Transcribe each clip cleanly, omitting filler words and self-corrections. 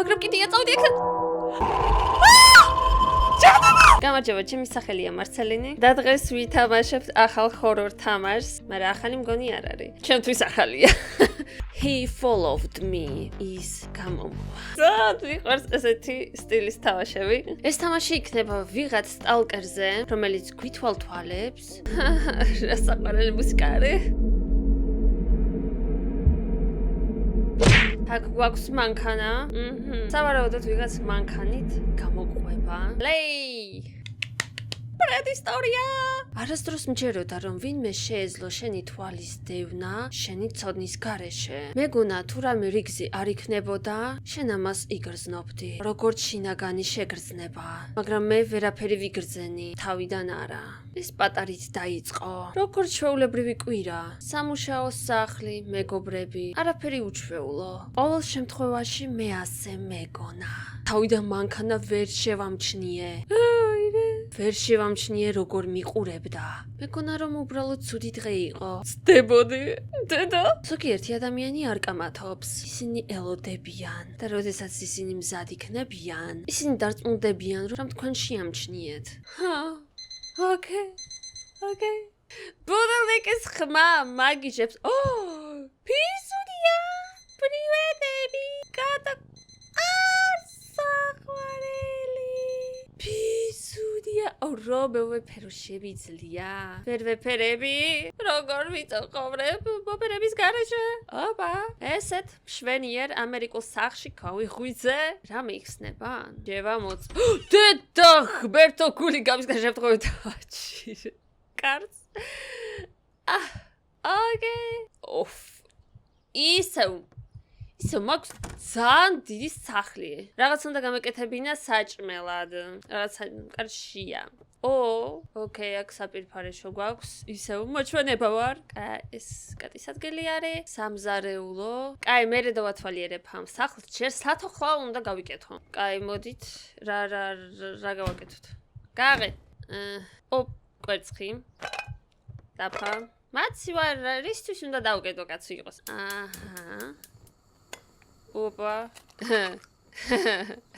მაგრამ კიდია წავდი აქ. გამარჯობა, ჩემი სახელია მარცელინი. და დღეს ვითამაშებთ ახალ ჰორორ თამაშს, მაგრამ ახალი მგონი არ არის. ჩემთვის ახალია. He followed me is გამომვა. მიყვარს ესეთი სტილის თამაშები. ეს თამაში იქნება ვიღაც სტალკერზე, რომელიც გვითვალთვალებს. რა საყვარელი მუსიკა არის. აქ გვაქვს მანქანა. სავარაუდოდ ვიღაც მანქანით გამოყვება. ლეი! ბრედ ისტორია! არასდროს მჯეროდა, რომ ვინმე შეეძლო შენი თვალის დევნა შენი ცოდნის გარეშე. მეგონა თუ რამე რიგზი არ იქნებოდა, შენ ამას იგრძნობდი. როგორც შინაგანი შეგრძნება, მაგრამ მე ვერაფერი ვიგრძენი, თავიდან არა. ეს პატარით დაიწყო. როგორც ჩვეულებრივი კვირა, სამუშაო სახლი, მეგობრები, არაფერი უჩვეულო. ყოველ შემთხვევაში მე ასე მეგონა. თავიდან მანქანა ვერ შევამჩნიე. ვერ შევამჩნიე როგორ მიყურებდა. მეგონა რომ უბრალოდ ცუდი დღე იყო. ცდებოდი. დედა. ზოგიერთი ადამიანი არ კამათობს. ისინი ელოდებიან და როდესაც ისინი მზად იქნებიან, ისინი დარწმუნდებიან რომ თქვენ შეამჩნიეთ. Okay. ბუდელიკის ხმა მაგიჟებს. ფისუდია. პრივეტები. კატა. საყვარელი. ფისუდია. რობე ვეფერო შევიძლია. ვერ ვეფერები. როგორ ვიწოყოვრებ მოპერების გარეშე? ოპა. ესეთ მშვენიერ ამერიკულ სახლში გავიღვიძე. რა მიხსნება? შევამოწ. დედა ღმერთო გული გამისგან შემთხვევით აჩირე. კარც. ოკეი. ისევ მაქვს ძალიან დიდი სახლი. რაღაც უნდა გამეკეთებინა საჭმელად. რაღაც კარშია. ოკეი, აქ საპირფარეშო გვაქვს. ისევ მოჩვენება ვარ. ეს კატის ადგილი არის. სამზარეულო. კაი, მერე დავათვალიერებ ამ სახლს. ჯერ სათოხლა უნდა გავიკეთო. კაი, მოდით. რა გავაკეთოთ? გააღე. კვერცხი. დაფა. მაცი ვარ, რისთვის უნდა დავკეთო კაცი იყოს. ოპა.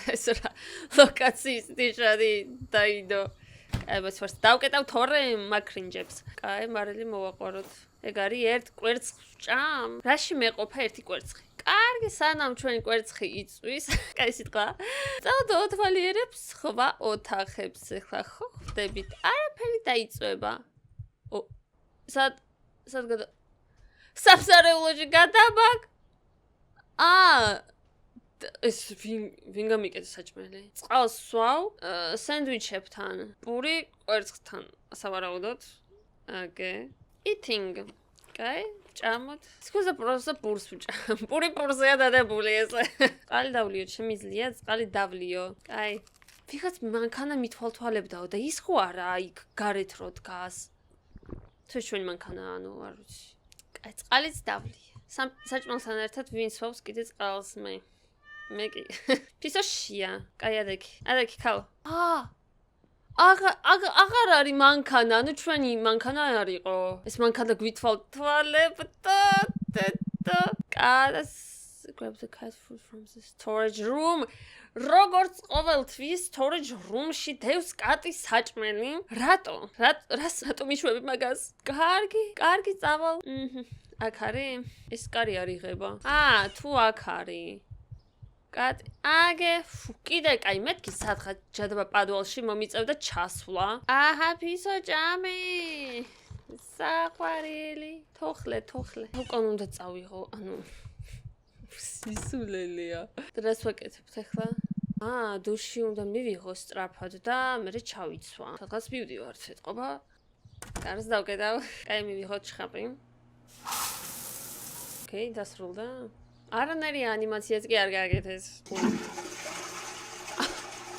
ეს რა ლოკაციის ნიშანი დაიდო. აი მას ვარს დავკეტავ თორე მაკრინჯებს. კაი, მარილი მოვაყაროთ. ეგ არის ერთ კვერცხს ვჭამ. რაში მეყოფა ერთი კვერცხი? კარგი, სანამ ჩვენი კვერცხი იწვის. კაი სიტყვა. წავდოთვალიერებ სხვა ოთახებს. ეხლა ხო ხვდებით? არაფერი დაიწვება. სად გადა? სამზარეულოში გადაბაგ. ეს ვინ გამიკეთე საჭმელი? წყალს სვავ, სენდვიჩებთან, პური კვერცხთან, სავარაუდოდ. eating. კაი, ჭამოთ. სკუზა პროსტა პურს ვჭამ. პური პურზეა დადებული ესე. წყალი დავლიო, შემიძლია წყალი დავლიო. კაი. ვიღაც მანქანა მithვალთვალებდაო და ის ხო არა იქ გარეთ რო დგას. თუ ჩვენი მანქანა, ანუ არ ვიცი. კაი, წყალიც დავლია. საჭმელთან ერთად ვინ სვავს კიდე წყალს მე კი. ფისოშია. კაი, ადექი ქალ. აღარ არის მანქანა, ანუ ჩვენი მანქანა არისო. ეს მანქანა გვითვალთვალებდა. კადას grab the cat food from the storage room. როგორც ყოველთვის storage room-ში დევს კატის საჭმელი. რატო მიშვები მაგას? კარგი წავალ. აქ არის? ეს კარი არ იღება. თუ აქ არის. კატი. კიდე კაი, მეთქი სათხა ჯადობა პადვალში მომიწევდა ჩასვლა. ფისო ჭამე. საყვარელი. თოხლე. უკან უნდა წავიღო, ანუ სისულელია. დრას ვაკეთებთ ახლა? დუში უნდა მივიღო სწრაფად და მერე ჩავიცვა. სადღაც მივდივართ ეთყობა. კარს დავკეტავ. კაი, მივიღოთ შხაპი. ოკეი, დასრულდა. არანაირი ანიმაციაც კი არ გააკეთეს.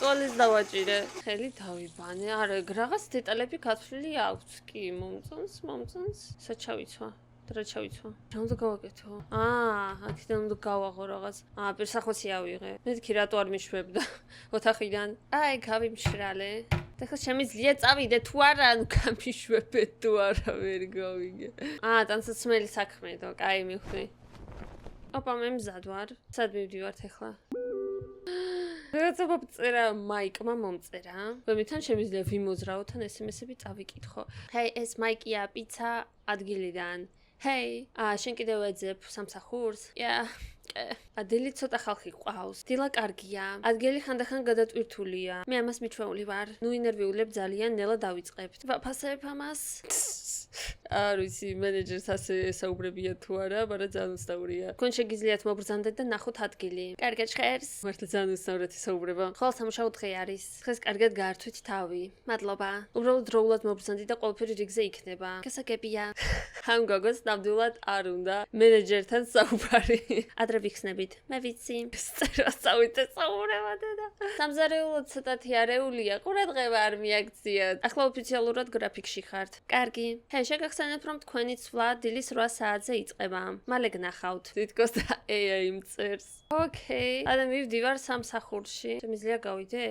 ტუალეტს დავაჭირე. ხელი დავიბანე. არა, რაღაც დეტალები გათვლილი აქვს კი. მომწონს. საჩავიცვა. რა ჩავიცვა? რა უნდა გავაკეთო? აქედან უნდა გავაღო რაღაც. პირსახოცი ავიღე. მეთქი რატო არ მიშვებდა ოთახიდან? გავიმშრალე. და ხა შემიძლია წავიდე თუ არა, ანუ გამიშვებე თუ არა ვერ გავიგე. ტანსაცმელი საქმედო. კაი, მივხვდი. ოპა, მე მზად ვარ. სად მივდივართ ახლა? რაღაცა მომწერა მაიკმა მომწერა. რომლიდან შემიძლია ვიმოზრაო თან SMS-ები წავიკითხო. ჰეი, ეს მაიკია პიცა ადგილიდან. ჰეი, შენ კიდევ ეძებ სამსახურს? ადელი ცოტა ხალხი ყავს. დილა კარგია. ადგილი ხანდახან გადატვირთულია. მე ამას მიჩვეული ვარ. ნუ ინერვიულებ ძალიან, ნელა დავიწყებთ. ვაფასებ ამას. არ ვიცი, მენეჯერს ასე საუბრებია თუ არა, მაგრამ ძალიან უცნაურია. თქვენ შეგიძლიათ მობრძანდეთ და ნახოთ ადგილი. კარგად ჟღერს. მართლა ძალიან უცნაურად ისაუბრება. ხოლო სამუშაო დღე არის. დღეს კარგად გაართვით თავი. მადლობა. უბრალოდ დროულად მობრძანდი და ყველაფერი რიგზე იქნება. გასაგებია. ამ გოგოს ნამდვილად არ უნდა მენეჯერთან საუბარი. ადრე ვიხსნებით. მე ვიცი. წერასავით ესაუბრება და. სამზარეულოდ ცოტათი არეულია. ყურადღება არ მიაქციათ. ახლა ოფიციალურად გრაფიკში ხართ. კარგი. შეგახსენებთ, რომ თქვენი ცვლა დილის 8 საათზე იწყება. მალე გნახავთ. თითქოს და AI მწერს. ოკეი. და მივდივარ სამსახურში. შემიძლია გავიდე?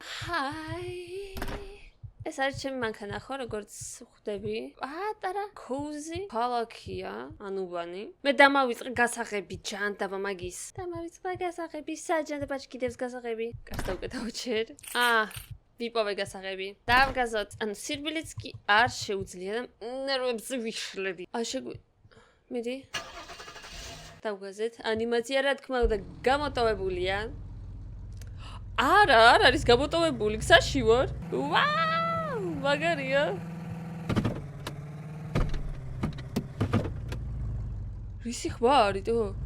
ჰაი. ეს არის ჩემი მანქანა, ხო, როგორც ხვდები? პატარა კოუზი ქალაქია, ანუბანი. მე დამავიწყე გასაღები ჯანდაბა მაგის. დამავიწყე გასაღები, საჯანდაბა კიდევს გასაღები. კარს დავკეთავ ჯერ. ვიპოვე გასაღები. დავგაზოთ. ანუ სირბილიც კი არ შეუძლია და ნერვებს ვიშლები. მიდი. დავგაზეთ. ანიმაცია რა თქმა უნდა გამოტოვებულია. არა, არ არის გამოტოვებული. გზაში ვარ. ვაუ, მაგარია. რისი ხوارიდო?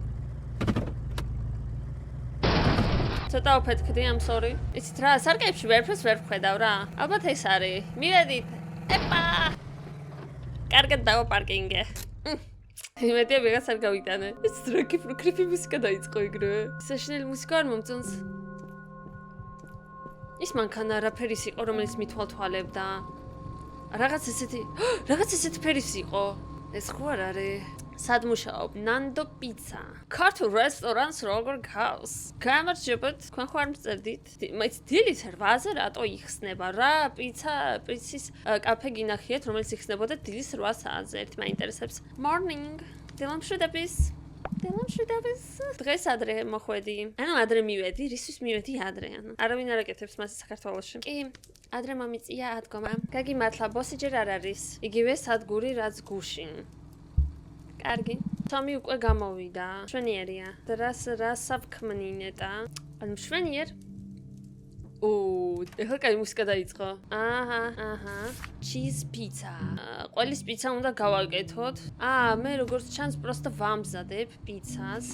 ცოტა ოფეთქდი, I'm sorry. იცით რა, სარკეებში ვერაფერს ვერ ვხედავ რა. ალბათ ეს არის. მივედით. ეპა. კარგად დავაპარკინგე. იმედია ვიღაც არ გავიტანე. ეს რა კრიფი მუსიკა დაიწყო იგრე. საშინელი მუსიკა არ მომწონს. ის მანქანა რაფერის იყო, რომელიც მithვალთვალებდა. რაღაც ესეთი ფერის იყო. ეს ხო არ არის? სად მუშაობ? ნანდო პიცა. ქართულ რესტორანს როგორ გავს? გამარჯობათ, თქვენ ხო არ მწერდით? მაინც დილის 8-ზე რატო იხსნება რა? პიცის კაფე გინახიათ, რომელიც იხსნებოდა დილის 8 საათზე. ერთი მაინტერესებს. Morning. დილამშვიდობის. დღეს ადრე მოხვედი. ანუ ადრე მივედი, რისთვის მივედი ადრე, ანუ. არავინ არ აკეთებს მას საქართველოში. კი, ადრე მომიწია ადგომა. გაგიმართლა, ბოსი ჯერ არ არის. იგივე სადგური რაც გუშინ. კარგი. თომი უკვე გამოვიდა. მშვენიერია. რას ავქმნინეტა? ანუ მშვენიერ? ეხლა კაი მუსიკა დაიწყო. cheese pizza. ყველის პიცა უნდა გავაკეთოთ. მე როგორც ჩანს პროსტა ვამზადებ პიცას.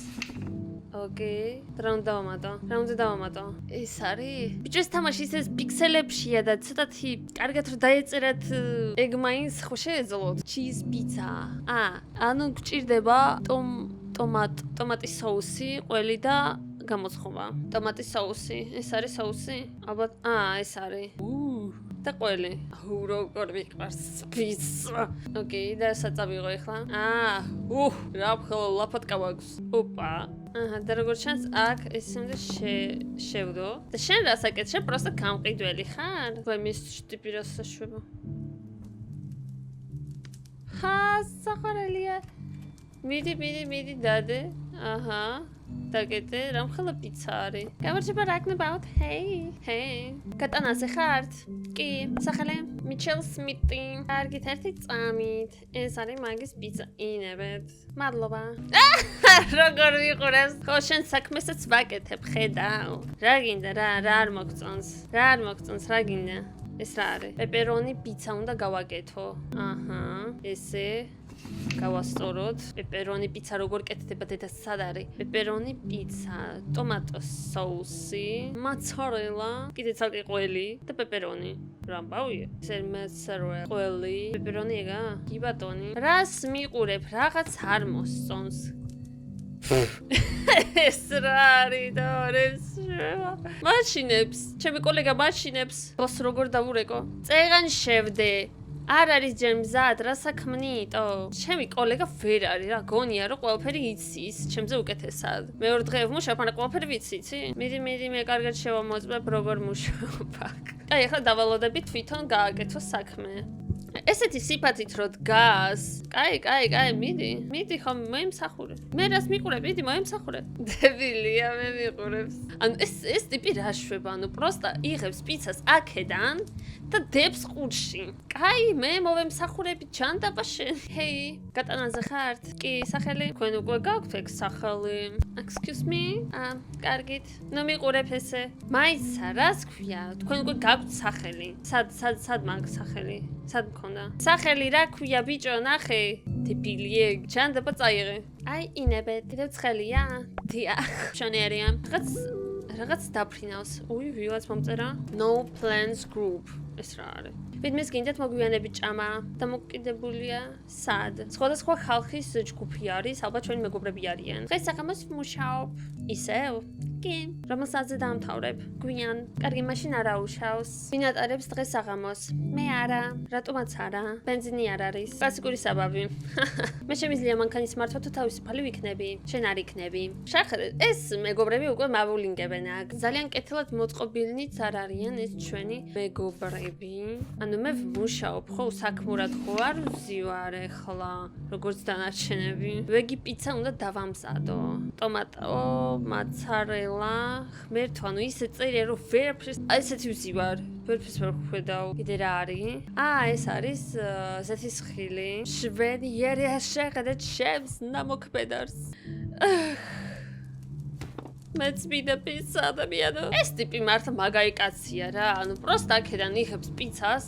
ოკეი. რა უნდა დავამატო? ეს არის? ბიჭოს თამაში ეს პიქსელებშია და ცოტათი კარგად რომ დაეწერათ ეგ მაინც ხო შეეძლოთ. cheese pizza. ანუ გჭირდება ტომატის соуსი, ყველი და გამოცხობა. ტომატის соуსი. ეს არის соуსი? ალბათ, ეს არის. და ყველი. როგორ მიყვარს პიცა. ოკეი, და საწავიღო ახლა. რა ხოლო ლაფატკა მაქვს. ოპა. და როგორც ჩანს, აქ ეს უნდა შევდო. და შენ რას აკეთებ? შენ პროსტა გამყიდველი ხარ? ვაი, მის ტიპი რას საშვება. საყარელია. მიდი დადე. დაგეთე, რამხელა პიცა არის. გამარჯობა, რა გნებავთ? ჰეი. გატანაზე ხართ? კი, სახელე მიჩელ სმიტი. კარგით, ერთი წამით. ეს არის მაგის პიცა. ინებეთ. მადლობა. როგორ ვიყურებს? ხო, შენ საქმესაც ვაკეთებ, ხედავ. რა გინდა, რა არ მოგწონს? რა გინდა? ეს რა არის? პეპერონი პიცა უნდა გავაკეთო. ესე გავასწოროთ. პეპერონი პიცა როგორ კეთდება დედა სად არის? პეპერონი პიცა, ტომატოს соуსი, მოცარელა, კიდე ცალკე ყველი და პეპერონი. რა ამბავია? სერმეცერე, ყველი, პეპერონი ეგა? კი ბატონი. რას მიყურებ? რაღაც არ მოსწონს. ეს რა არის და მაშინებს, ჩემი კოლეგა მაშინებს. ბოს როგორ დავურეკო? წეღან შევდე. არ არის ჯერ მზად, რა საქმნიტო? ჩემი კოლეგა ვერ არის რა, გონია რომ ყველაფერი იცის, ჩემზე უკეთესად. მეორე დღე ვმუშაობ, მაგრამ ყველაფერი ვიცი? მიდი, მე კარგად შევამოწმებ, როგორ მუშაობ აქ. ახლა დავალოდები თვითონ გააკეთო საქმე. ესეთი სიფათით რო დგას. კაი, მიდი ხომ მოიმსახურე. მე რას მიყურებ, მიდი მოიმსახურე. დებილია მე მიყურებს. ანუ ეს ტიპი რა შვება, ანუ პროსტა იღებს პიცას აქედან და დებს ყურში. კაი, მე მოვემსახურები ჯანდაბა შენ. ჰეი, გატანაზე ხართ? კი, სახელი? თქვენ უკვე გაქვთ ეგ სახელი? Excuse me? კარგით. ნუ მიყურებ ესე. მაისა, რას ქვია? თქვენ უკვე გაქვთ სახელი. სად მაგ სახელი? სად მქონდა? სახელი რა ქვია ბიჭო, ნახე. დებილიე, ჯანდაბა წაიღე. აი, ინებეთ, კიდევ ცხელია? დიახ, შონერია. რაღაც დაფრინავს. ვიღაც მომწერა. No plans group. ეს რა არის? ვინმეს გინდათ მოგვიანებით ჭამა და მოკიდებულია სად? სხვადასხვა ხალხის ჯგუფი არის, ალბათ ჩვენი მეგობრები არიან. დღეს საღამოს ვმუშაობ. ისევ? კი. რომელსაც დაამთავრებ? გვიან. კარგი, მაშინ არა უშავს. ვინ ატარებს დღეს საღამოს? მე არა. რატომაც არა? ბენზინი არ არის. კლასიკური საბაბი. მე შემიძლია მანქანის მართვა თუ თავისუფალი ვიქნები. შენ არ იქნები. შახრე, ეს მეგობრები უკვე მავულინგებენ აქ. ძალიან კეთილად მოწყობილნიც არ არიან ეს ჩვენი მეგობრები. ანუ მე ვმუშაობ, ხო, საქმურად ხო არ ვზივარ ახლა, როგორც დანარჩენები. ვეგი პიცა უნდა დავამზადო. ტომატო, მოცარელა, ღმერთო, ანუ ისე წერია, რომ ვერაფერს ესეთი ვზივარ. ვერაფერს ვერ ხვედავ. კიდე რა არის? ეს არის ზეთისხილი. შვედიერი შეხედეთ შევს ნამოქმედარს. მეც მინდა პიცა ადამიანო. ეს ტიპი მართლა მაგარი კაცია რა. ანუ პროსტა აქედან იღებს პიცას,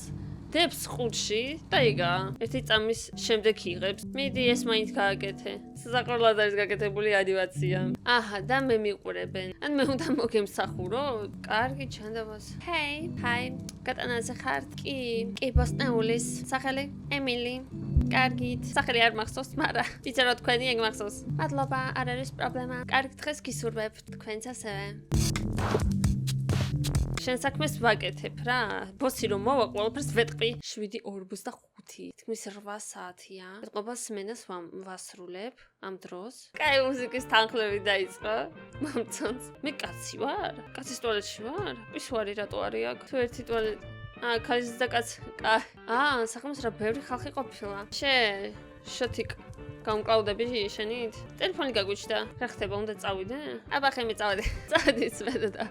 დებს ყურში და იგა. ერთი წამის შემდეგ იღებს. მიდი ეს მაინც გააკეთე. საყოველთაოდ არის გაკეთებული ანიმაცია. აჰა, და მე მიყურებენ. ან მე უნდა მოგემსახურო? კარგი, ჩანდაბას. ჰაი, გატანაზე ხართ? კი, ბოსტნეულის. სახელი? ემილი. კარგით. სახელი არ მახსოვს, მაგრამ იცი რა თქვენი ეგ მახსოვს. მადლობა, არ არის პრობლემა. კარგი დღეს გისურვებთ თქვენც ასევე. შენ საქმეს ვაკეთებ რა. ბოსი რომ მოვა, ყველაფერს ვეტყვი. 7:45. თქმის 8 საათია. ეთყობას სმენას ვასრულებ ამ დროს. კაი, მუსიკის თანხლები დაიწყო. მომწონს. მე კაცი ვარ? კაცის ტუალეტში ვარ? ის ვარი რატო არის აქ? თუ ერთი ტუალეტი ქალის და კაც. საღამოს რა ბევრი ხალხი ყოფილა. შოთიკ გამკლავდები შენით? ტელეფონი გაგვიჩნდა. რა ხდება, უნდა წავიდე? აბა ხემი წავედი სვედა და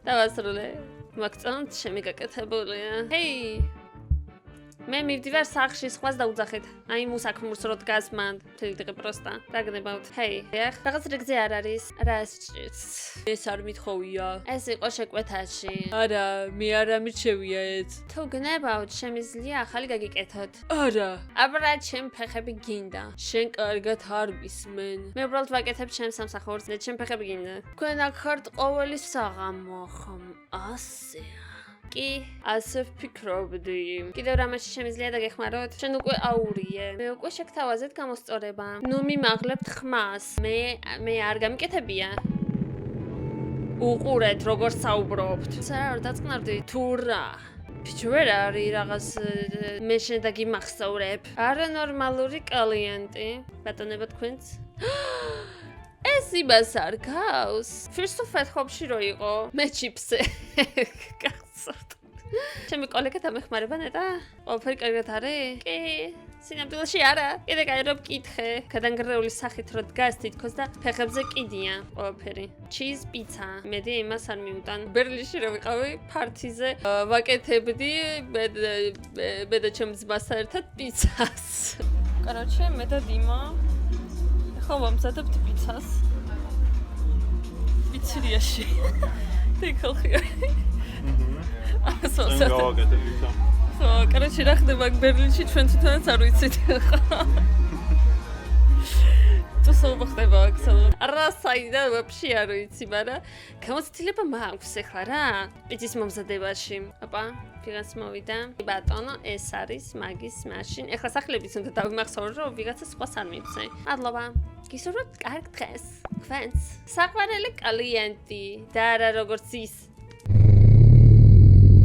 დავასრულე. მაგწონთ შემიგაკეთებულია. ჰეი! მე მივდივარ სახლში, სხვას დაუძახეთ. აი მუსაქმურს რო დგას მან. თელიდღე პროსტა. რა გნებავთ? ჰეი, რაღაც რიგზე არ არის. რა ეს არ მithოვია. ეს იყო შეკვეთაში. არა, მე არ ამირჩევია ეს. თუ გნებავთ, შემიძლია ახალი გაგიკეთოთ. არა. აბა ჩემ ფეხები გინდა. შენ კარგად არ მისმენ. მე უბრალოდ ვაკეთებ ჩემს სამსახურს და ჩემ ფეხები გინდა. თქვენ აქ ხართ ყოველი საღამო, ხომ? ასეა. კი, ასე ვფიქრობდი. კიდევ რამეში შემიძლია დაგეხმაროთ? შენ უკვე აურიე. მე უკვე შეგთავაზეთ გამოსწორება. ნუ მიმაღლებთ ხმას. მე არ გამიკეთებია. უყურეთ, როგორ საუბრობთ. არ დაწყნარდი თუ რა. ბიჭო, ვერ არის რაღაც მე შენ დაგიმახსოვრებ. არანორმალური კლიენტი. ბატონებო თქვენც? ეს იმას არ გავს. ფირსტოფეთ ხობში რო იყო. მე ჩიფსე. ჩემი კოლეგა დამეხმარება ნეტა? ყველაფერი კარგად არის? კი, სინამდვილეში არა. კიდე კაი რომ მკითხე. გადანგრეული სახით რო დგას თითქოს და ფეხებზე კიდია ყველაფერი. ჩიზ პიცა. მედი იმას არ მიუტან. ბერლინში რო ვიყავი ფართიზე ვაკეთებდი მე და ჩემს ძმასთან ერთად პიცას. კაროჩე, მე და დიმა ხო ვამზადებთ პიცას. პიცერიაში. თიქალხი. ხო, კაროჩე რა ხდება ბერლინში ჩვენ თვითონაც არ ვიცით ხო. თუ ხდება აქ სალონ. რა საიდან ვაფშე არ ვიცი, მაგრამ გამოცდილება მაქვს ახლა რა. პიცის მომზადებაში. აპა, ვიღაც მოვიდა. ბატონო, ეს არის მაგის მაშინ. ახლა სახლებიც უნდა დავიმახსოვრო, რომ ვიღაცა სხვას არ მივცე. მადლობა. გისურვებთ კარგ დღეს. თქვენც. საყვარელი კლიენტი და არა როგორც ის.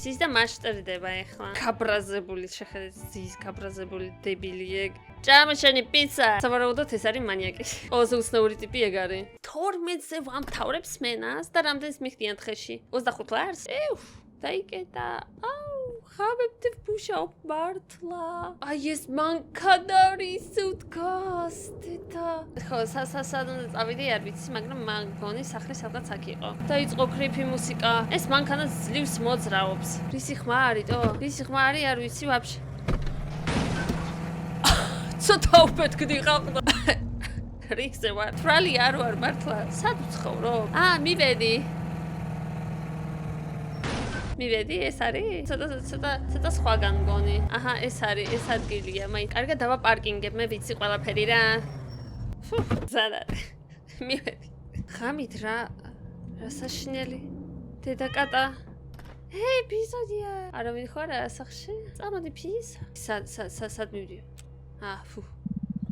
ის და მასშტაბდება ახლა. გაბრაზებული შეხედეთ, ზის გაბრაზებული დებილიე. ჭამა შენი პიცა. სავარაუდოდ ეს არის მანიაკი. ყველაზე უცნაური ტიპი ეგ არის. 12-ზე ვამთავრებ სმენას და რამდენს მიხდიან დღეში? 25 ლარს? დაიკეტა. ხამებდი ვფუშავ მართლა. აი ეს მანქანარი უთქოს თეთა. ხო, სადაც წავიდი არ ვიცი, მაგრამ მან გონი სახლი სადღაც აქ იყო. დაიწყო კრიპი მუსიკა. ეს მანქანა ძლივს მოძრაობს. რისი ხმა არისო? რისი ხმა არის არ ვიცი ვაფშე. ცოტა უფეთქდი ყავდა. რიგზე ვარ. თრალი არ ვარ მართლა. სად ვცხოვრობ? მივედი, ეს არის? ცოტა სხვაგან მგონი. აჰა, ეს არის, ეს ადგილია. მაინც კარგად დავაპარკინგებ, მე ვიცი ყველაფერი რა. ზადა. მივედი. ხამით რა საშინელი. დედაკატა. ჰეი, პიზოდია. არავინ ხო არა სახლში? წამოდი ფიზ. სად მივდიო?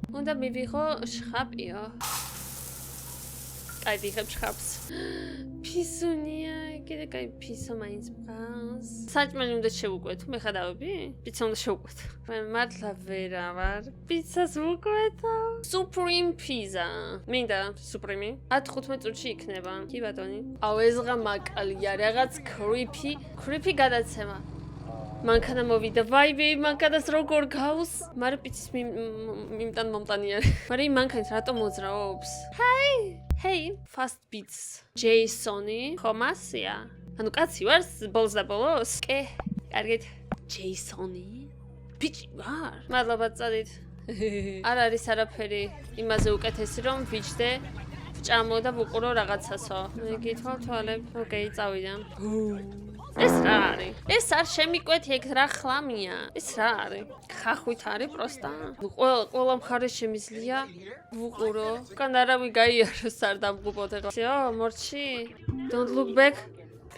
უნდა მივიღო შხაპიო. კაი, ვიღებ შხაპს. ფისუნია, კიდე კაი ფისო მაინც მყავს. საჭმელი უნდა შევუკვეთ, მე ხადავები? პიცა უნდა შევუკვეთ. მე მართლა ვერა ვარ. პიცას ვუკვეთო. Supreme pizza. მინდა Supreme. 15 წუთში იქნება. კი ბატონი. აუ ეს ღა მაკალია, რაღაც creepy გადაცემა. მანქანა მოვიდა, ვაიბი, მანქანას როგორ გავს? მაგრამ პიცის მიმტან მომტანია. მაგრამ მანქანით რატომ მოძრაობს? Hey, fast beats. Jasoni, ხომასია. ანუ კაცი ვარ, ბოლოს და ბოლოს. კე, კარგით. Jasoni. ბიჭი ვარ. მადლობა წადით. არ არის არაფერი. იმაზე უკეთესი რომ ვიჯდე, ვჭამო და ვუყურო რაღაცასო. გითვალ თვალებ. ოკეი, წავიდა. ეს რა არის? ეს არ შემიკვეთი ეგ რა ხლამია? ეს რა არის? ხახვით არის პროსტა? ყველა მხარე შემიძლია ვუყურო. კან არავინ გაიაროს არ დამღუპოთ ეხლა. всё, მორჩი. Don't look back.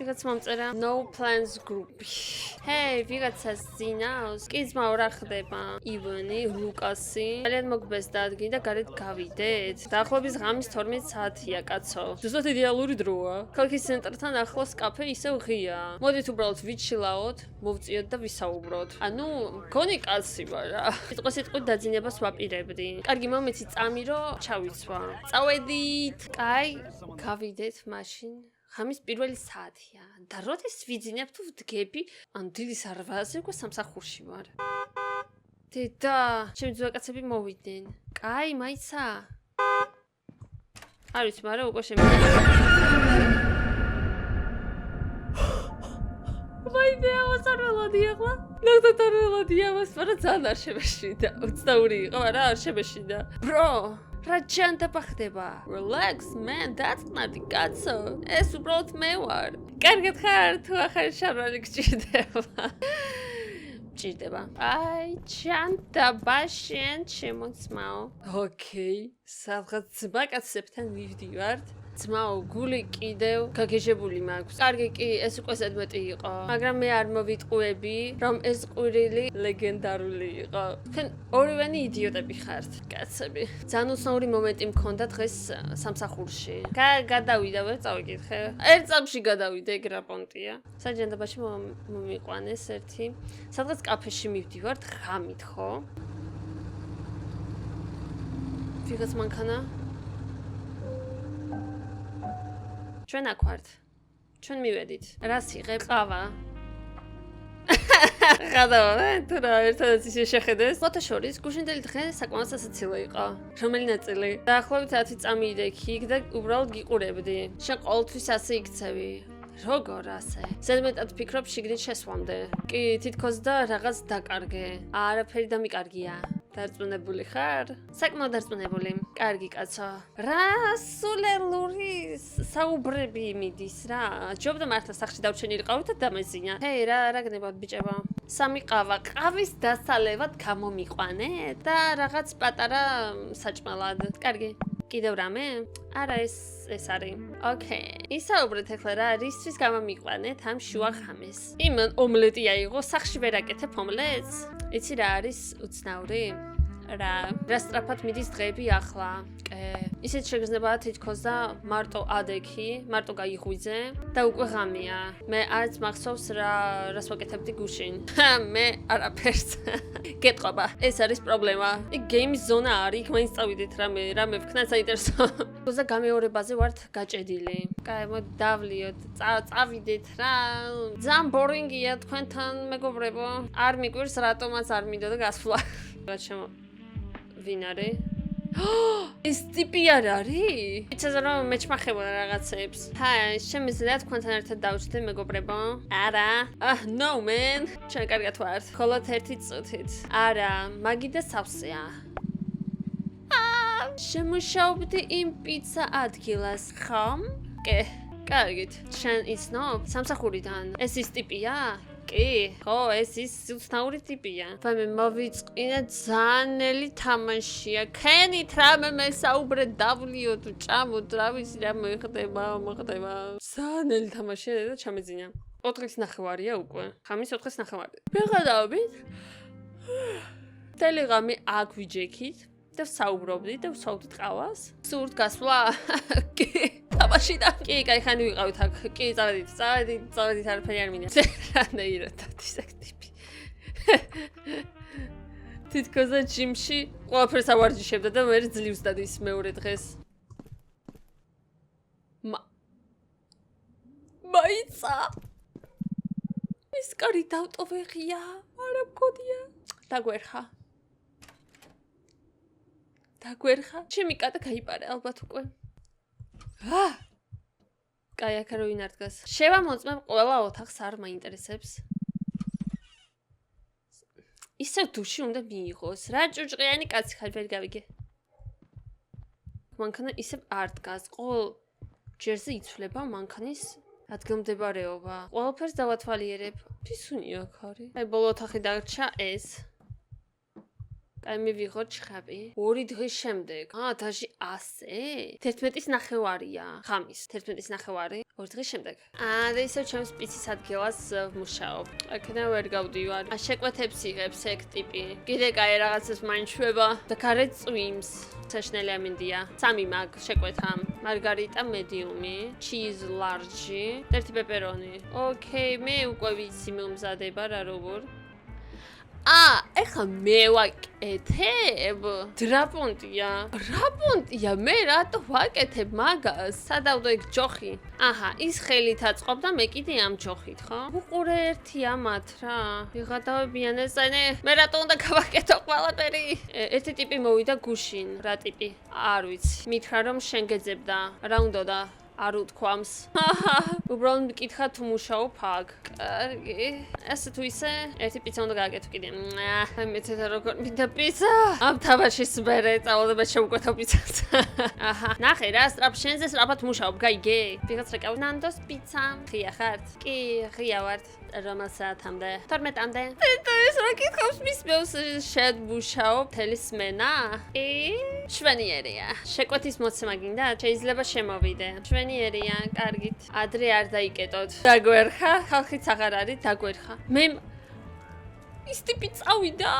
ვიღაც მომწერა no plans group. Hey, ვიღაცას ძინავს. კი ძმაო რა ხდება? ივანი, ლუკასი. ძალიან მოგბეს დადგინდა და გარეთ გავიდეთ. დაახლოებით ღამის 12 საათია, კაცო. ზუსტად იდეალური დროა. ქალაქის ცენტრთან ახლოს კაფე ისევ ღია. მოდით უბრალოდ ვიჩილაოთ, მოვწიოთ და ვისაუბროთ. ანუ, მგონი კაცი ვარ რა. სიტყვით დაძინებას ვაპირებდი. კარგი მომეცი წამირო, ჩავიცვა. წავედით. კაი, გავიდეთ მაშინ. ხამის პირველი საათია. და როდის ვიძინებ თუ ვდგები, ან დილის 8-ზე უკვე სამსახურში ვარ. დედა, ჩემი ძვაკაცები მოვიდნენ. კაი, მაიცა. არ ვიცი, მაგრამ უკვე შემიძლია. ვაიმე, ავასარველოდი ახლა. ნახეთ არ ველოდია მას, მაგრამ ძალიან არ შემეშინდა. 22 იყო, მაგრამ არ შემეშინდა. Bro, რა ჯანტება ხდება? Relax, man, that's not the კაცო. ეს უბრალოდ მე ვარ. კარგად ხარ, თუ ახალი შარვალი გჭირდება. ჭირდება. აი, ჯანტება შენ შემოწმაო. ოკეი, სადღაც ძმაკაცებთან მივდივართ. ძმაო, გული კიდევ გაგეჟებული მაქვს. კარგი კი, ეს უკვე ზედმეტი იყო. მაგრამ მე არ მოვიტყუები, რომ ეს ყვირილი ლეგენდარული იყო. თქვენ ორივენი იდიოტები ხართ, კაცები. ძალიან უცნაური მომენტი მქონდა დღეს სამსახურში. გადავიდა, ვერ წავიკითხე. ერთ წამში გადავიდა, ეგ რა პონტია. საჯანდაბაში მომიყვანეს ერთი. სადღაც კაფეში მივდივართ, ღამით, ხო? ვიღაც მანქანა ჩვენ აქ ვართ. ჩვენ მივედით. რას იღებ? ყავა. ხადავა, თუ რა ერთადაც ისე შეხედეს. ფოთო შორის გუშინდელი დღე საკმაოდ სასაცილო იყო. რომელი ნაწილი? დაახლოებით 10 წამიდე იქ და უბრალოდ გიყურებდი. შენ ყოველთვის ასე იქცევი. როგორ ასე? ზედმეტად ფიქრობ შიგნით შესვამდე. კი, თითქოს და რაღაც დაკარგე. არაფერი დამიკარგია. დარწმუნებული ხარ? საკმაოდ დარწმუნებული. კარგი კაცო. რა სულელური საუბრები მიდის რა? ჯობდა მართლა სახლში დავჩენილიყავით და დამეზინა. ჰეი, რა გნებავთ ბიჭებო? 3 ყავა. ყავის დასალევად გამომიყვანეთ და რაღაც პატარა საჭმელად. კარგი. კიდევ რამე? არა, ეს არის. ოკეი. ისაუბრეთ ახლა რა, რისთვის გამომიყვანეთ ამ შუა ღამეს? იმან ომლეტი აიღო, სახლში ვერ აკეთებ ომლეტს? იცი რა არის უცნაური? რა სწრაფად მიდის დღეები ახლა? კე, ისეთ შეგრძნება თითქოს და მარტო ადექი, მარტო გაიღვიძე და უკვე ღამეა. მე არც მახსოვს რას ვაკეთებდი გუშინ. მე არაფერს. გეტყობა, ეს არის პრობლემა. იქ გეიმის ზონა არის, იქ მაინც წავიდეთ რამე ვქნა საინტერესო. თუმცა გამეორებაზე ვართ გაჭედილი. კაი, მოდი დავლიოთ, წავიდეთ რა. ძალიან ბორინგია თქვენთან მეგობრებო. არ მიკვირს რატომაც არ მინდო და გასვლა. გაჩემო ვინ არის? ეს ტიპი არ არის? იცოდი რომ მეჩმახებოდა რაღაცებს. შემიძლია თქვენთან ერთად დავჭდე მეგობრებო? არა. No man. ჩვენ კარგად ვართ. მხოლოდ ერთი წუთით. არა, მაგი და სავსეა. შემუშავებდი იმ პიცა ადგილას, ხომ? კი, კარგით. შენ იცნობ სამსახურიდან. ეს ის ტიპია? კი, ხო, ეს ის უცნაური ტიპია. მე მოვიწყინე ძანელი თამაშია. ქენით რამე მესაუბრე დავლიოთ, ჭამოთ, რა ვიცი რა მოხდება. ძანელი თამაშია და ჩამეძინა. 4:09-ია უკვე. ხამის 4:09. ვეღადავით? ტელეგრამი აქ ვიჯექით და საუბრობდით და ვსაუბრობდით ყავას. სურთ გასვლა? კი. თამაშიდა. კი, კაი ხანი ვიყავით აქ. კი, წავედით, არაფერი არ მინდა. რანაირად დადის აქ ტიპი. თითქოს და ჯიმში ყველაფერს ავარჯიშებდა და მე ძლივს დადის მეორე დღეს. მაიცა. ეს კარი დავტოვეხია. არა მგონია. დაგვერხა. ჩემი კატა გაიპარა ალბათ უკვე. კაი, აქ რო ვინ არ დგას. შევამოწმებ ყველა ოთახს არ მაინტერესებს. ისევ დუში უნდა მიიღოს. რა ჭუჭყიანი კაცი ხარ, ვერ გავიგე. მანქანა ისევ არ დგას. ყოველ ჯერზე იცვლება მანქანის ადგილმდებარეობა. ყველაფერს დავათვალიერებ. ფისუნი აქ არის. აი, ბოლო ოთახი დარჩა ეს. კაი, მივიღოთ ჩხაბი. 2 დღის შემდეგ. დაჟი 100. 11:09-ია. ღამის 11:09. 2 დღის შემდეგ. და ისევ ჩემს პიცის ადგილას ვმუშაობ. აქედან ვერ გავდივარ. შეკვეთებს იღებს ეგ ტიპი. კიდე კაი რაღაცას მაინშვება და გარეთ წვიმს. საშნელი ამინდია. 3 მაგ შეკვეთა. მარგარიტა მედიუმი, cheese large, 1 პეპერონი. ოკეი, მე უკვე ვიცი მომზადება რა როგორ. ეხლა მე ვაკეთებ. დრაპონტია, მე რატო ვაკეთებ მაგას? სადავდო ეგ ჯოხი. ის ხელით აწყობ და მე კიდე ამ ჯოხით, ხო? უყურე ერთი ამათ რა. ვიღადავებიან ესენი. მე რატო უნდა გავაკეთო ყველაფერი? ერთი ტიპი მოვიდა გუშინ. რა ტიპი? არ ვიცი. მითხრა რომ შენ გეძებდა. რა უნდოდა? არ უთქვამს. უბრალოდ მკითხა თუ მუშაობ აქ. კარგი. ესე თუ ისე, ერთი პიცა უნდა გააკეთო კიდე. მეცეთა როგორ მინდა პიცა? ამ თამაშის მერე წავედება შევკვეთავ პიცას. ნახე რა, სწრაფ შენზე სწრაფად მუშაობ, გაიგე? ვიღაც რეკავ ნანდოს პიცა. ღია ხართ? კი, ღია ვართ. რომელ საათამდე? 12-მდე. ეს რა კითხავს მის მეუს შენ მუშაობ მთელი სმენა? შვენიერია. შეკვეთის მოცემა გინდა? შეიძლება შემოვიდე. შვენიერია, კარგით. ადრე არ დაიკეტოთ. დაგვერხა? ხალხიც აღარ არის, დაგვერხა. მე ის ტიპი წავიდა?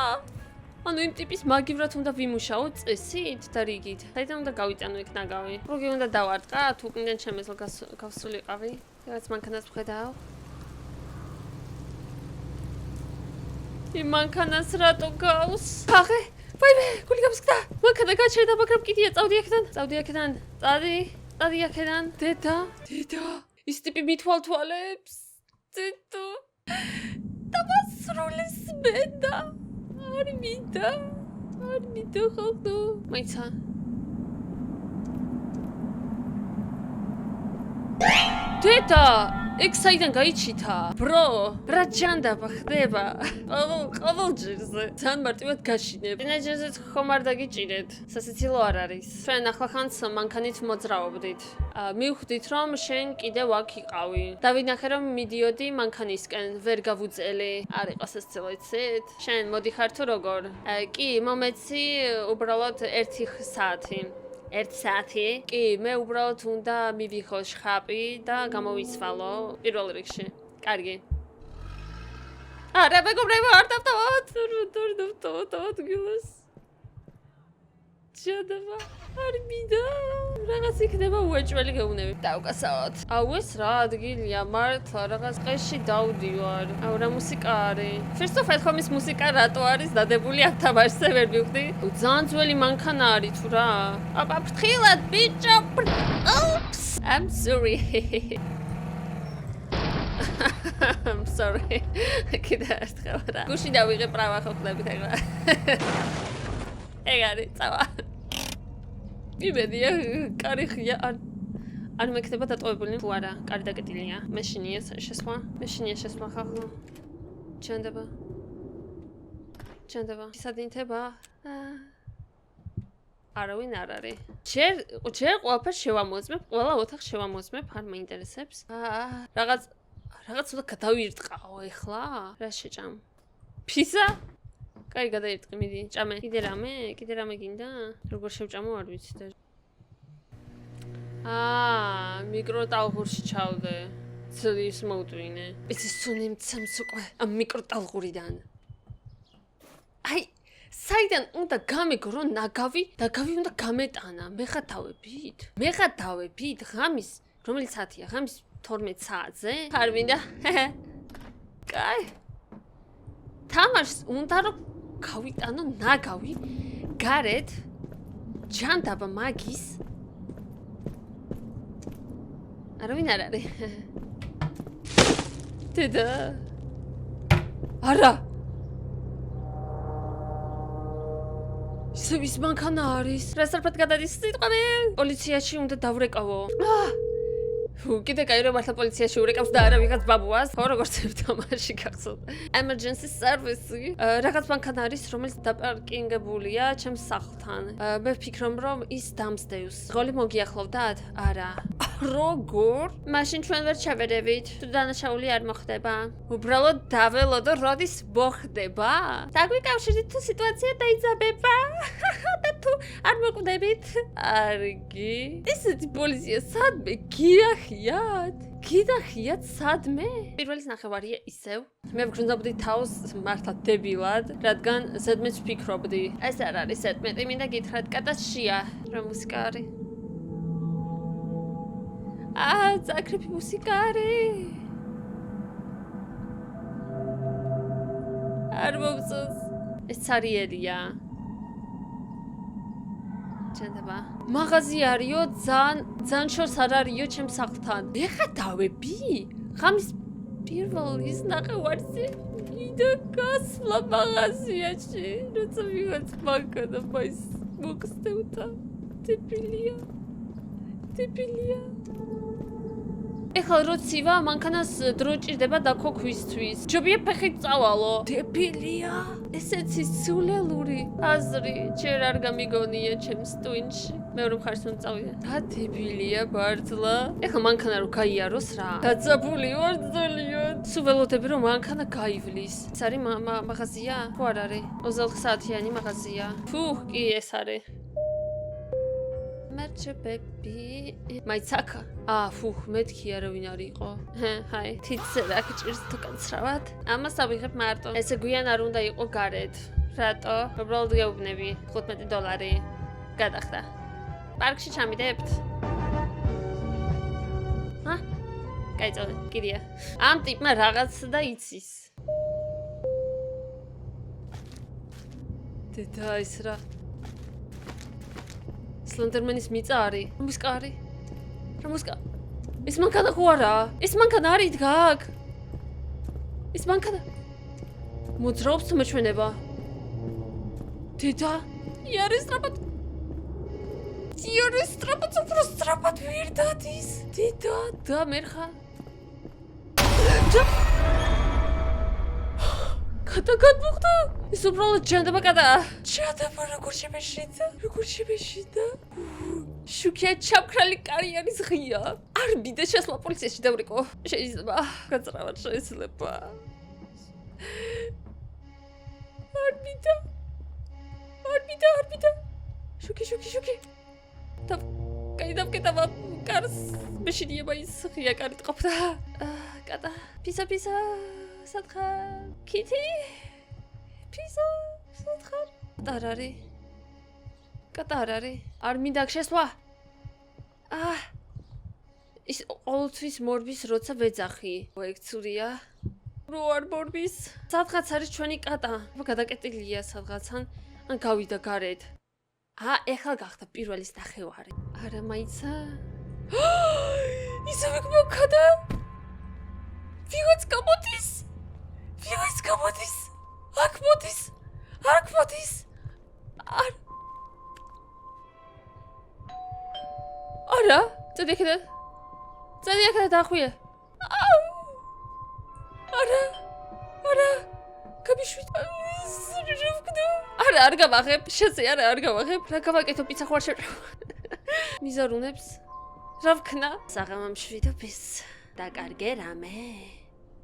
ანუ იმ ტიპის მაგივრად უნდა ვიმუშაო წესით და რიგით. საიდან უნდა გავიტანო იქ ნაგავი? როგორ უნდა დავარტყა? თუ უკნიდან შემეძლო გავსულიყავი? რაღაც მანქანას ვხედავ. იმ მანქანას რატო გავს? ვაი, გული გამსკდა. მანქანა გაჩერდა, მაგრამ კიდია, წავდი აქედან. წადი აქედან. დედა. ის ტიპი მithვალთვალებს. დედა. დავასრულეს მენდა. არ მინდა ხოლმე. მაიცა. დედა, ეგ საიდან გაიჩითა? ბრო, რა ჯანდაბა ხდება? ყოველ ჯერზე. ძალიან მარტივად გაშინებ. ტინეიჯერზეც ხომ არ დაგიჭირეთ. სასიცილო არ არის. ჩვენ ახლახანს მანქანით მოძრაობდით. მივხვდით რომ შენ კიდევ აქ იყავი. დავინახე რომ მიდიოდი მანქანისკენ, ვერ გავუწელი. არ იყო სასიცილო იცით? შენ მოდიხარ თუ როგორ? კი, მომეცი უბრალოდ 1 საათი. 1 საათი? კი, მე უბრალოდ უნდა მივიღო შხაპი და გამოვიცვალო პირველ რიგში. კარგი. არა, მეგობრებო, არ დავტოვოთ. გილოს. Jadava. Arbida. Ragas იქნება უეჭველი გეუბნები. დავკასავთ. აუ ეს რა ადგილია მართლა რაღაც ყეში დავდივარ. აუ რა მუსიკა არის. First of all, ხომის მუსიკა რატო არის დადებული აქ თამაშზე ვერ მივხვდი. ძალიან ძველი მანქანა არის თუ რა. აბა ფრთხილად ბიჭო. Oops. I'm sorry. I'm sorry. კიდე ერთხელ რა. გუში დავიღე პრავა ხო ხდებით ეგრა. ეგ არის წავა. იმედია კარი ხია არ მექნება დატოვებული თუ არა კარი დაკეტილია მეშინია შესვლა ხახო ჩანდება ისადინთება არავინ არ არის ჯერ ყველაფერს შევამოწმებ ყველა ოთახს შევამოწმებ არ მაინტერესებს რაღაც უნდა გადავირტყაო ეხლა რა შეჭამ ფისა კაი გადაირტყი მიდი ჭამე კიდე რამე გინდა როგორ შევჭამო არ ვიცი და მიკროტალღურში ჩავდე ძლივს მოვტვინე იცის სუნი მცემს უკვე ამ მიკროტალღურიდან აი საიდან უნდა გამეგრო ნაგავი უნდა გამეტანა მეხატავებით ღამის რომელი საათია ღამის 12 საათზე არ მინდა კაი თამაშს უნდა რომ გავიტანო ნაგავი გარეთ ჯანდაბა მაგის არავინ არ არის დედა არა ის მანქანა არის რასარფად გადადის სიტყვები პოლიციაში უნდა დავრეკავო კიდე კაი რომ მართლა პოლიციაში ურეკავს და არა ვიღაც ბაბუას ხო როგორც თამაში გახსოვთ emergency service რაღაც მანქანა არის რომელიც დაპარკინგებულია ჩემს სახლთან მე ვფიქრობ რომ ის დამსდევს ღოლი მოგიახლოვდათ არა როგორ მაშინ ჩვენ ვერ ჩავერევით თუ დანაშაული არ მოხდება უბრალოდ დაველოდო როდის მოხდება დაგვიკავშირდით თუ სიტუაცია დაიძაბება და თუ არ მოკვდებით არგი ესეთი პოლიცია სადმე გიდახიათ სადმე პირველის ნახევარია ისევ მე ვგრძნობდი თავს მართლა დებილად რადგან ზედმეც ვფიქრობდი ეს არ არის ზედმეტი მინდა გითხრათ კატაშია რა მუსიკა არის ზაკრიფი მუსიკა არის არ მომწონს ეს ცარიერია ჩენდება მაღაზი არისო ძალიან შორს არ არისო ჩემს სახლთან მეხატავები ღამის პირველის ნახევარზე მინდა გასვლა მაღაზიაში როცა ვიღაც მანქანა მაის მოგსდევდა დებილია ეხლა როცივა მანქანას დრო ჭირდება დაქოქვისთვის ჯობია ფეხით წავალო დებილია ესეც სულელური აზრი ჯერ არ გამიგონია ჩემს ტვინში მეორე მხარეს უნდა წავიდე რა დებილია მართლა ეხლა მანქანა რო გაიაროს რა დაძაბული ვარ ძალიან სულ ველოდები რომ მანქანა გაივლის ეს არის მაღაზია ხო არ არის 24 საათიანი მაღაზია კი ეს არის Baby. Maitsaka. მეთქი არავინ არ იყო. ჰაი, თითზე რა გჭირს თუ განცრავად? ამას ავიღებ მარტო. ესე გვიან არ უნდა იყო გარეთ. რატო? უბრალოდ გეუბნები. $15. გადახდა. პარკში ჩამიდებთ? გაიწოდე, კიდია. ამ ტიპმა რაღაც და იცის. დედა ის რა სლენდერმენის მიწა არის. მუსიკა არის. რა მუსიკა? ეს მანქანა ხო არა? ეს მანქანა არის გაგ. ეს მანქანა მოძრაობს თუ მეჩვენება. დედა, იარეს ტრაპად. იარეს ტრაპად უფრო სწრაფად ვერ დადის. დედა, და მერხა. გადმოხდა? ის უბრალოდ ჯანდაბა კატა. ჯანდაბა როგორ შემეშინდა? შუქია ჩამქრალი კარი არის ღია. არ მიდე შესვლა პოლიციაში დავრეკო. შეიძლება. გაწრავად შეიძლება. არ მიდე. შუქი. კაი დავკეტავა კარს. მეშინიება ის ღია კარი ტყობდა. კატა. ფისა. სათხარ. კითი. ფისა. სათხარ. დარარი. კატა არ არის. არ მინდა აქ შესვლა. ის ყოველთვის მორბის როცა ვეძახი. ეგ ცუდია. რო არ მორბის. სადღაც არის ჩვენი კატა. გადაკეტილია სადღაცან. ან გავიდა გარეთ. ეხლა გახდა პირველის ნახევარი. არა მაიცა. ისევ მოვქადა. ვიღაც გამოდის. აქ მოდის. არა, წადი აქედან დახვიე. არა, გამიშვით. არ გავაღებ, შეძე არ გავაღებ. რა გავაკეთო პიცა ხო არ შეჭრა. მიზარუნებს. რა ვქნა? საღამომშვიდობის. დაკარგე რამე.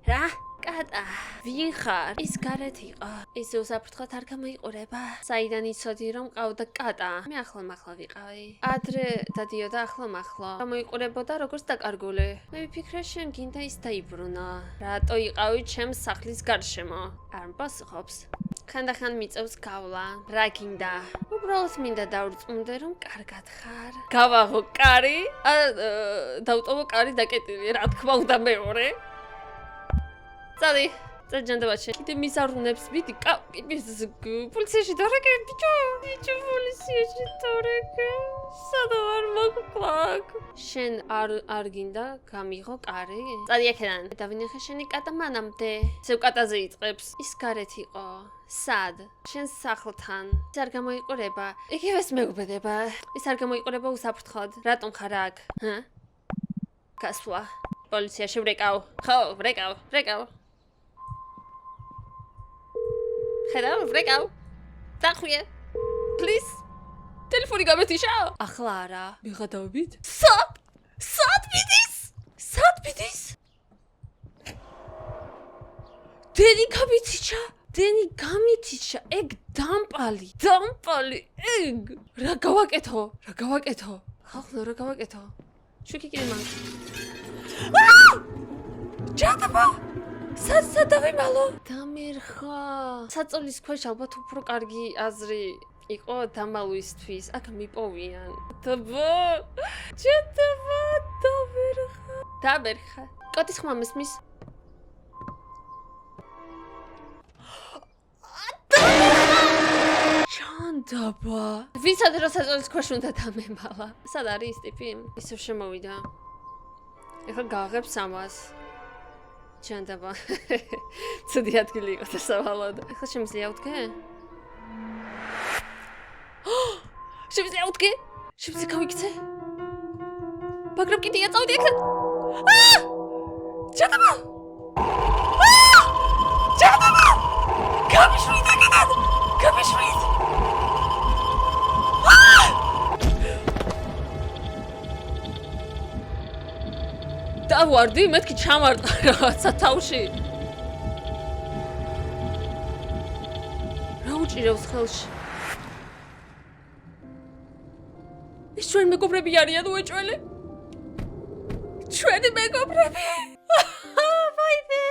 რა? კატა, ვინ ხარ? ის გარეთ იყო. ის უსაფრთხოდ არ გამოიყურება. საიდან იცოდი რომ ყავდა კატა? მე ახლა ვიყავი. ადრე დადიოდა ახლა. გამოიყურებოდა როგორც დაკარგული. მე ვიფიქრე შენ გინდა ის დაიბრუნა. რატო იყავი ჩემს სახლის გარშემო? არ მპასუხობს. ხანდახან მიწევს გავლა. რა გინდა? უბრალოდ მინდა დავრწმუნდე რომ კარგად ხარ. გავაღო კარი? დავტოვო კარი დაკეტილი. რა თქმა უნდა მეორე. წადი ჯანდაბაში. კიდე მიზარუნებს ვიდი პოლიციაში დარეკე ბიჭო პოლიციაში დარეკე. სადა არ მოგკლაკ. შენ არ გინდა გამიღო კარი? წადი აქედან. დავინახე შენი კატა მანამდე. ზევ კატაზე იწყებს. ის გარეთ იყო. სად? შენ სახლთან. ის არ გამოიყურება. იგივეს მეგობრდება. ის არ გამოიყურება უსაფრთხოდ. რატომ ხარ აქ? გასვლა. პოლიციაში ვრეკავ. ხო, ვრეკავ. ხედავ, ვრეკავ. დახვიე. Please. ტელეფონი გამეთიშა? ახლა არა. მიღადავებით? სად მიდის? დენი გამითიშა. ეგ დამპალი. ეგ. რა გავაკეთო? ხალხო, რა გავაკეთო? შუქი კიდე მან. ჯადაბა! სად დავიმალო? დამერხა. საწოლის ქვეშ ალბათ უფრო კარგი აზრი იყო დამალვისთვის. აქ მიპოვიან. ჯადაბა, დამერხა. კოტის ხმა მისმის. ჯანდაბა. ვიცოდი რომ საწოლის ქვეშ უნდა დამემალა. სად არის ის ტიპი? ისევ შემოვიდა. ეხლა გააღებს ამას. ჯანდაბა. ცუდი ადგილი იყო დასავალად. ეხლა შემიძლია ავდგე? შემიძლია გავიქცე? მაგრამ კიდეა წავდი აქ. ჯანდაბა! გამიშვით აქედან! დავარდი, მეთქი ჩამარტყა რაღაცა თავში. რა უჭირავს ხელში? ის ჩვენ მეგობრები არიან უეჭველი? ჩვენი მეგობრები? ვაიმე!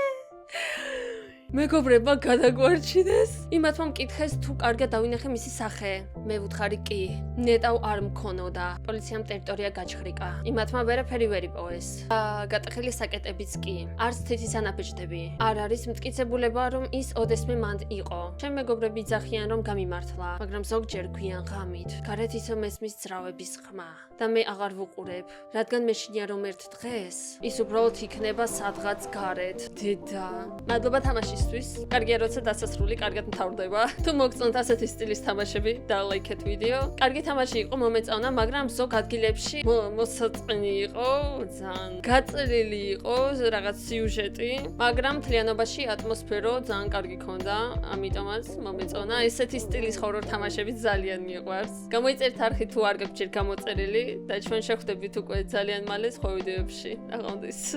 მეგობრებმა გადაგვარჩინეს. იმათმა მკითხეს თუ კარგად დავინახე მისი სახე. მე ვუთხარი კი. ნეტავ არ მქონოდა. პოლიციამ ტერიტორია გაჩხრიკა. იმათმა ვერაფერი ვერ იპოვეს. გატეხილი საკეტებიც კი. არც თითის ანაბეჭდები. არ არის მტკიცებულება რომ ის ოდესმე მანდ იყო. ჩემ მეგობრები იძახიან რომ გამიმართლა, მაგრამ ზოგჯერ გვიან ღამით. გარეთ ისო მესმის ძრავების ხმა. და მე აღარ ვუყურებ, რადგან მეშინია რომ ერთ დღეს ის უბრალოდ იქნება სადღაც გარეთ. დედა. მადლობა თამაშისთვის. კარგია როცა დასასრული კარგად მთავრდება. თუ მოგწონთ ასეთი სტილის თამაშები, დალაიქეთ ვიდეო. კარგი თამაში იყო, მომეწონა, მაგრამ ზოგ ადგილებში მოსაწყენი იყო, ძალიან გაწელილი იყო რაღაც სიუჟეტი, მაგრამ მთლიანობაში ატმოსფერო ძალიან კარგი ქონდა, ამიტომაც მომეწონა. ესეთი სტილის ჰორორ თამაშები ძალიან მიყვარს. გამოიწერთ არხი თუ არ გაგვჭირთ გამოწერილი და ჩვენ შევხვდებით უკვე ძალიან მალე სხვა ვიდეოებში. აღონდის.